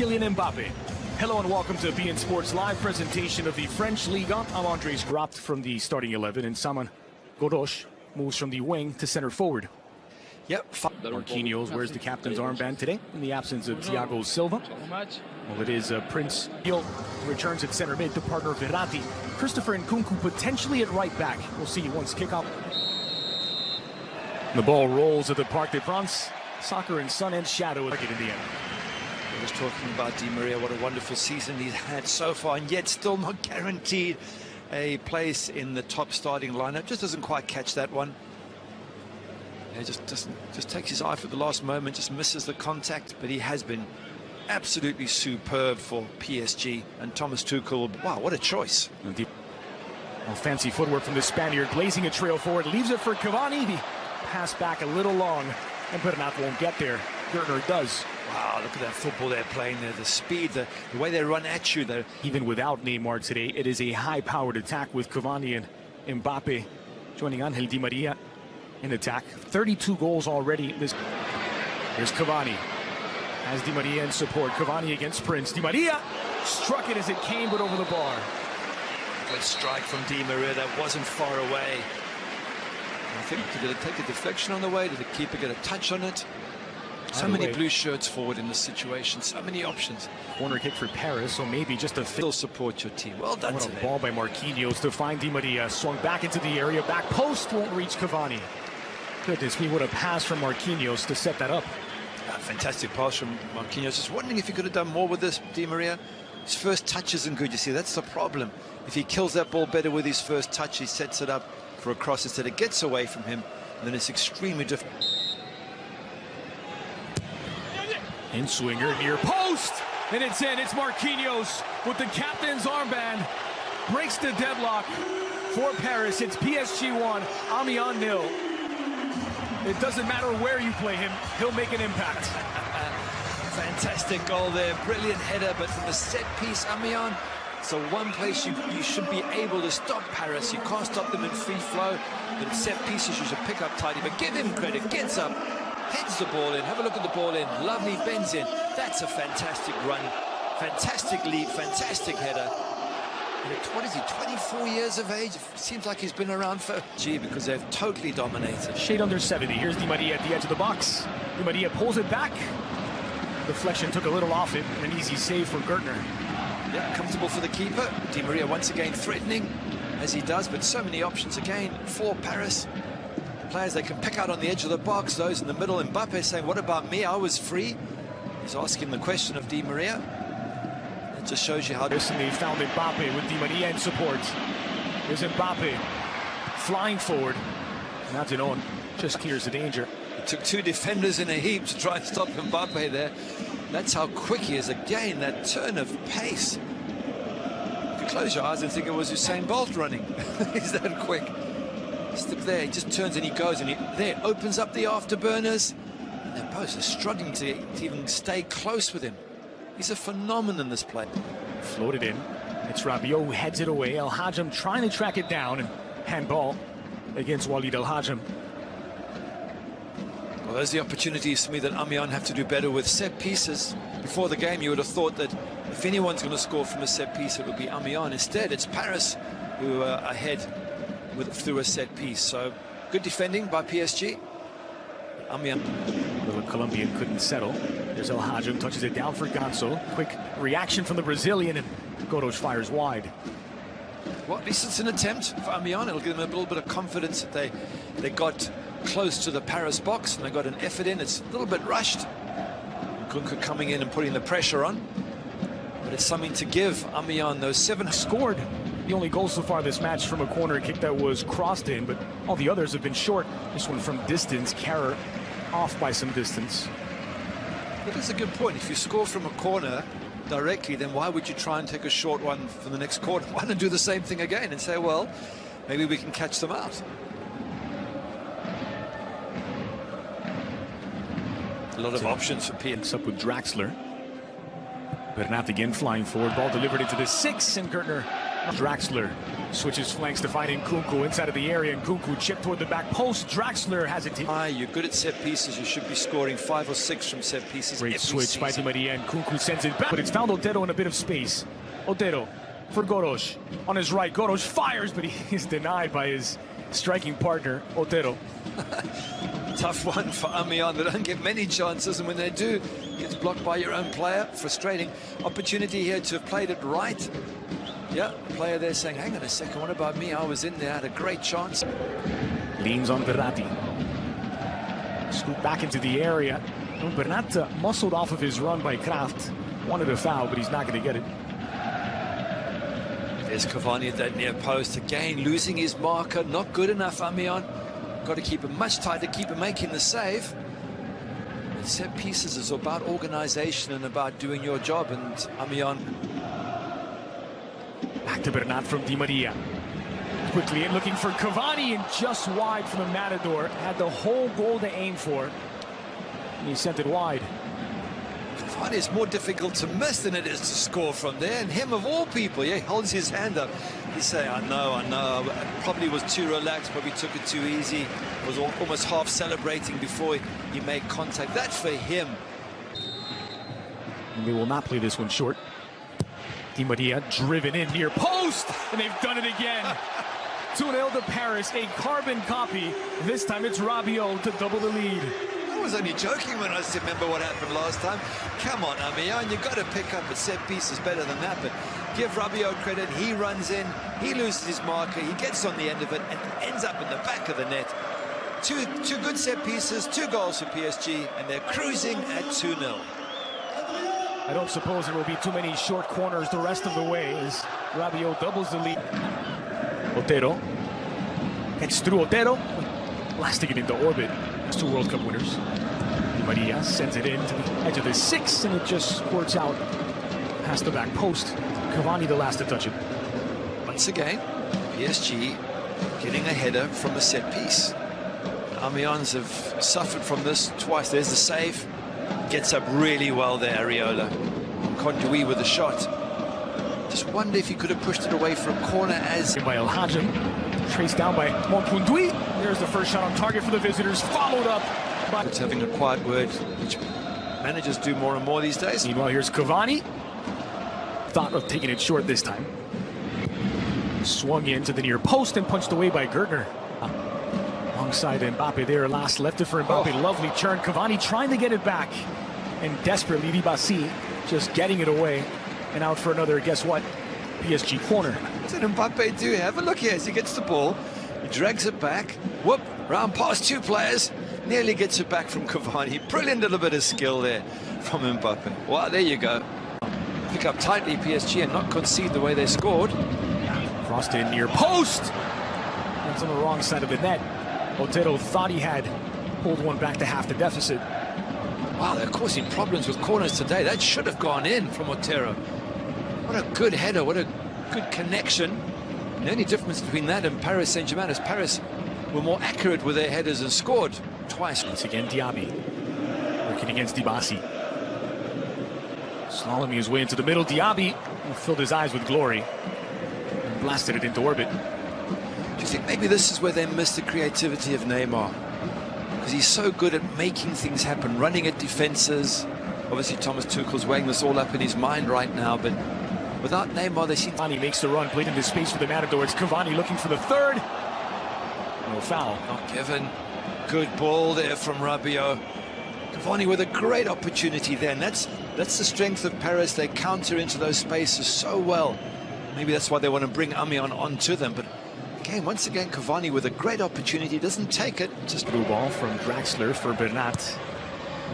Kylian Mbappe. Hello and welcome to beIN Sports live presentation of the French Ligue 1. I'm Andres dropped from the starting 11 and Saman Gorosh moves from the wing to center forward. Yep. Marquinhos wears the captain's armband today in the absence of Thiago Silva. Well, it is Prince Gil returns at center mid to partner Verratti. Christopher Nkunku potentially at right back. We'll see once kickoff. The ball rolls at the Parc des Princes. Soccer and sun and shadow in the end. I was talking about Di Maria, what a wonderful season he's had so far, and yet still not guaranteed a place in the top starting lineup. Just doesn't quite catch that one. Yeah, just takes his eye for the last moment, just misses the contact, but he has been absolutely superb for PSG. And Thomas Tuchel, wow, what a choice. Well, fancy footwork from the Spaniard, blazing a trail forward, leaves it for Cavani. The pass back a little long, and Bernat won't get there. Gertner does. Wow, look at that football they're playing there. The speed, the way they run at you. Even without Neymar today, it is a high-powered attack with Cavani and Mbappe joining Angel Di Maria in attack. 32 goals already. Here's Cavani. Has Di Maria in support. Cavani against Prince. Di Maria struck it as it came, but over the bar. Good strike from Di Maria. That wasn't far away. I think, did it take a deflection on the way? Did the keeper get a touch on it? So many blue shirts forward in this situation, so many options. Corner kick for Paris, so maybe just a still support your team. Well done. What a ball by Marquinhos to find Di Maria. Swung back into the area, back post won't reach Cavani. Goodness me, what a pass from Marquinhos to set that up. Fantastic pass from Marquinhos. Just wondering if he could have done more with this, Di Maria. His first touch isn't good, you see, that's the problem. If he kills that ball better with his first touch, he sets it up for a cross instead. It gets away from him, and then it's extremely difficult. In swinger near post, and it's in. It's Marquinhos with the captain's armband. Breaks the deadlock for Paris. It's PSG 1, Amiens 0. It doesn't matter where you play him, he'll make an impact. Fantastic goal there, brilliant header, but from the set piece, Amiens, so one place you should be able to stop Paris. You can't stop them in free flow, but in set pieces you should pick up tidy. But give him credit, gets up, heads the ball in, have a look at the ball in, lovely bends in. That's a fantastic run, fantastic lead, fantastic header. And what is he, 24 years of age? It seems like he's been around for because they've totally dominated. Shade under 70. Here's Di Maria at the edge of the box. Di Maria pulls it back. Deflection took a little off it, an easy save for Gertner. Yeah, comfortable for the keeper. Di Maria once again threatening, as he does, but so many options again for Paris. Players they can pick out on the edge of the box, those in the middle. Mbappe saying, what about me? I was free. He's asking the question of Di Maria. It just shows you how... Recently found Mbappe with Di Maria in support. Here's Mbappe flying forward. Now Dinon just clears the danger. It took two defenders in a heap to try and stop Mbappe there. That's how quick he is. Again, that turn of pace. You could close your eyes and think it was Usain Bolt running. He's that quick. Step there, he just turns and he goes, and there opens up the afterburners. And their posts are struggling to even stay close with him. He's a phenomenon, this play. Floated in. It's Rabiot who heads it away. El Hadjam trying to track it down, and handball against Walid El Hadjam. Well, there's the opportunities for me that Amiens have to do better with set pieces. Before the game, you would have thought that if anyone's going to score from a set piece, it would be Amiens. Instead, it's Paris who are ahead through a set piece. So good defending by PSG. Amiens. The Colombian couldn't settle. There's El Hadjam, touches it down for Ganso. Quick reaction from the Brazilian, and Gorosh fires wide. Well, at least it's an attempt for Amiens. It'll give them a little bit of confidence that they got close to the Paris box and they got an effort in. It's a little bit rushed. Nkunku coming in and putting the pressure on. But it's something to give Amiens those 7 scored. The only goal so far this match from a corner kick that was crossed in, but all the others have been short. This one from distance, Carrer off by some distance. But that's a good point. If you score from a corner directly, then why would you try and take a short one from the next corner? Why not do the same thing again and say, well, maybe we can catch them out? A lot of options for PSG. Up with Draxler. Bernat again flying forward. Ball delivered into the 6, and Gertner Draxler switches flanks to find Nkunku inside of the area. Nkunku chip toward the back post. Draxler has it. You're good at set pieces. You should be scoring 5 or 6 from set pieces. Great switch by Di Maria. Nkunku sends it back, but it's found Otero in a bit of space. Otero for Goros on his right. Goros fires, but he is denied by his striking partner, Otero. Tough one for Amіenձ. They don't get many chances, and when they do, it's blocked by your own player. Frustrating. Opportunity here to have played it right. Yeah, player there saying, hang on a second, what about me? I was in there, had a great chance. Leans on Bernat. Scoop back into the area. Bernat muscled off of his run by Kraft. Wanted a foul, but he's not going to get it. There's Cavani at that near post. Again, losing his marker. Not good enough, Amіenձ. Got to keep him much tighter, keep him making the save. And set pieces is about organization and about doing your job, and Amіenձ. Back to Bernat from Di Maria. Quickly in, looking for Cavani, and just wide from the Matador. Had the whole goal to aim for. And he sent it wide. Cavani is more difficult to miss than it is to score from there. And him of all people, yeah, he holds his hand up. He's saying, I know. Probably was too relaxed, probably took it too easy. Was almost half celebrating before he made contact. That's for him. And they will not play this one short. Di Maria driven in near post, and they've done it again. 2-0 to Paris, a carbon copy. This time it's Rabiot to double the lead. I was only joking when I remember what happened last time. Come on, Amіenձ, you've got to pick up a set piece is better than that, but give Rabiot credit. He runs in, he loses his marker, he gets on the end of it, and ends up in the back of the net. Two good set pieces, 2 goals for PSG, and they're cruising at 2-0. I don't suppose there will be too many short corners the rest of the way as Rabiot doubles the lead. Otero gets through. Otero blasting it into orbit. 2 World Cup winners. Di Maria sends it in to the edge of the 6, and it just squirts out past the back post. Cavani the last to touch it. Once again, PSG getting a header from a set piece. Amіenձ have suffered from this twice. There's the save. Gets up really well there, Areola. Conduit with the shot. Just wonder if he could have pushed it away for a corner as... By El Hajim, traced down by Conduit. There's the first shot on target for the visitors, followed up by... It's having a quiet word, which managers do more and more these days. Meanwhile, here's Cavani. Thought of taking it short this time. Swung into the near post and punched away by Gertner. Alongside Mbappe there, last left it for Mbappe. Lovely turn. Cavani trying to get it back. And desperately, Ribasi just getting it away. And out for another, guess what? PSG corner. What did Mbappe do? Have a look here as he gets the ball. He drags it back. Whoop, round past 2 players. Nearly gets it back from Cavani. Brilliant little bit of skill there from Mbappe. Wow, there you go. Pick up tightly PSG and not concede the way they scored. Crossed in near post. It's on the wrong side of the net. Otero thought he had pulled one back to half the deficit. Wow, they're causing problems with corners today. That should have gone in from Otero. What a good header, what a good connection. And the only difference between that and Paris Saint-Germain is Paris were more accurate with their headers and scored twice. Once again, Diaby working against Dibasi. Slaloming his way into the middle. Diaby filled his eyes with glory and blasted it into orbit. Do you think maybe this is where they missed the creativity of Neymar? Because he's so good at making things happen, running at defenses. Obviously, Thomas Tuchel's weighing this all up in his mind right now, but without Neymar, they seem... Cavani makes the run, played into space for the Matador. It's Cavani looking for the third. No foul. Not given. Good ball there from Rabiot. Cavani with a great opportunity there, and that's the strength of Paris. They counter into those spaces so well. Maybe that's why they want to bring Amіenձ onto them, but again, once again, Cavani with a great opportunity, doesn't take it. Just through ball from Draxler for Bernat.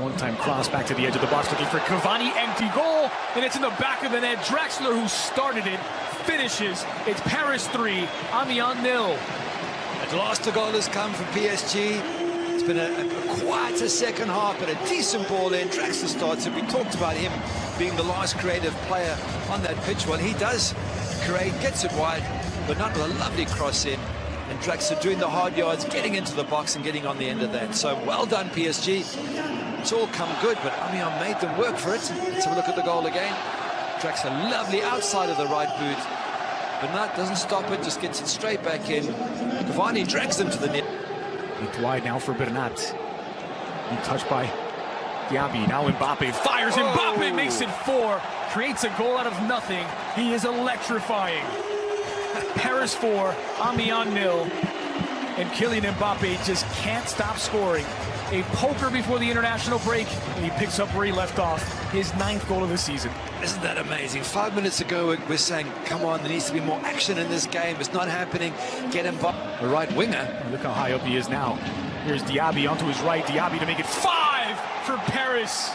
One-time cross back to the edge of the box, looking for Cavani, empty goal, and it's in the back of the net. Draxler, who started it, finishes. It's Paris 3, Amіenձ 0. At last, the goal has come from PSG. It's been a quieter second half, but a decent ball in. Draxler starts it. We talked about him being the last creative player on that pitch. Well, he does create, gets it wide, but not with a lovely cross in. And Draxler doing the hard yards, getting into the box and getting on the end of that. So well done, PSG. It's all come good, but Amіenձ made them work for it. Let's have a look at the goal again. Draxler lovely outside of the right boot. Bernat doesn't stop it, just gets it straight back in. Cavani drags them to the net. It's wide now for Bernat. He touched by Diaby. Now Mbappe fires. Mbappe makes it 4. Creates a goal out of nothing. He is electrifying. Paris 4, Amiens 0. And Kylian Mbappe just can't stop scoring. A poker before the international break, and he picks up where he left off. His 9th goal of the season. Isn't that amazing? 5 minutes ago, we're saying, come on, there needs to be more action in this game. It's not happening. Get Mbappe, the right winger. Look how high up he is now. Here's Diaby onto his right. Diaby to make it 5 for Paris.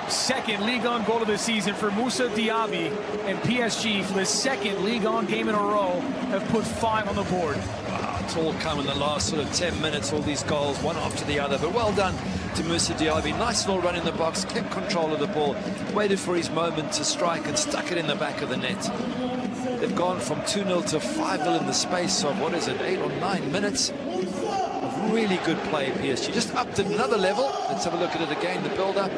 2nd Ligue 1 goal of the season for Moussa Diaby, and PSG for the 2nd Ligue 1 game in a row have put 5 on the board. Wow, it's all come in the last sort of 10 minutes, all these goals, one after the other. But well done to Moussa Diaby. Nice little run in the box, kept control of the ball, waited for his moment to strike and stuck it in the back of the net. They've gone from 2-0 to 5-0 in the space of, what is it, 8 or 9 minutes? Of really good play, PSG. Just upped it another level. Let's have a look at it again, the build-up.